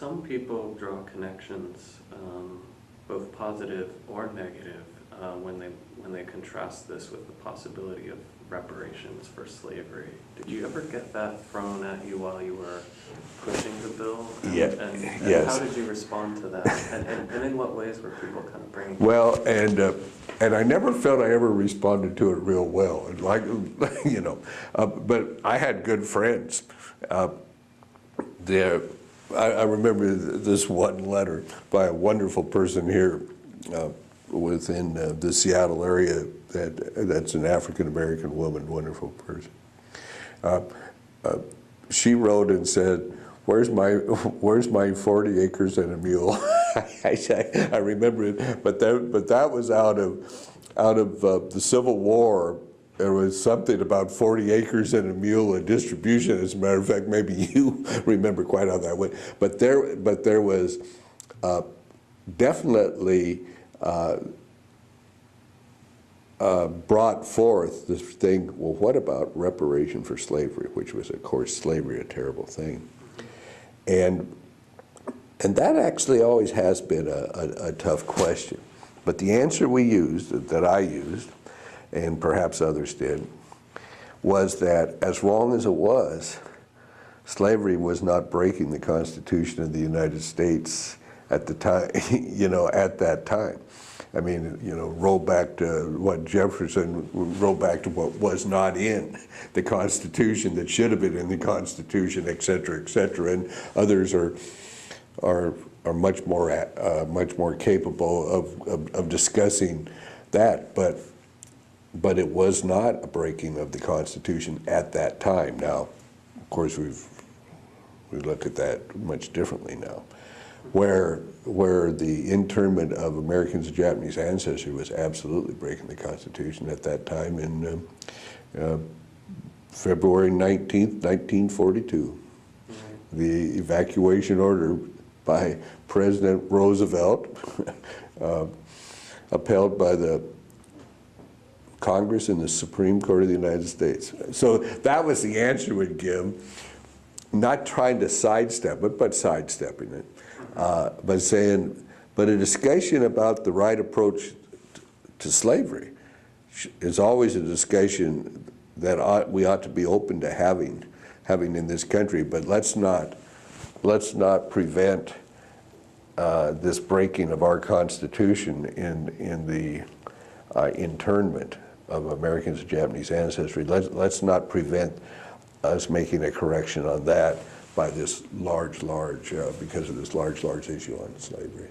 some people draw connections, both positive or negative, when they contrast this with the possibility of reparations for slavery. Did you ever get that thrown at you while you were pushing the bill? And Yes. how did you respond to that? And in what ways were people kind of bringing? Well, and I never felt I ever responded to it real well. Like, you know, but I had good friends. I remember this one letter by a wonderful person here within the Seattle area that's an African-American woman, wonderful person. She wrote and said, where's my 40 acres and a mule? I remember it, but that was out of the Civil War. There was something about 40 acres and a mule and distribution. As a matter of fact, maybe you remember quite how that went. But there was definitely brought forth this thing. Well, what about reparation for slavery? Which was, of course, slavery, a terrible thing. And that actually always has been a tough question. But the answer we used, that I used, and perhaps others did, was that as wrong as it was, slavery was not breaking the Constitution of the United States at the time, you know, at that time. I mean, you know, roll back to what Jefferson, roll back to what was not in the Constitution that should have been in the Constitution, et cetera, and others are much more capable of discussing that, but it was not a breaking of the Constitution at that time. Now, of course, we look at that much differently now, where the internment of Americans of Japanese ancestry was absolutely breaking the Constitution at that time in February 19th, 1942. The evacuation order by President Roosevelt, upheld by the Congress and the Supreme Court of the United States. So that was the answer we'd give, not trying to sidestep it, but sidestepping it. But saying, but a discussion about the right approach to slavery is always a discussion that we ought to be open to having in this country. But let's not prevent this breaking of our Constitution in the internment of Americans of Japanese ancestry. Let's not prevent us making a correction on that by this large, because of this large issue on slavery.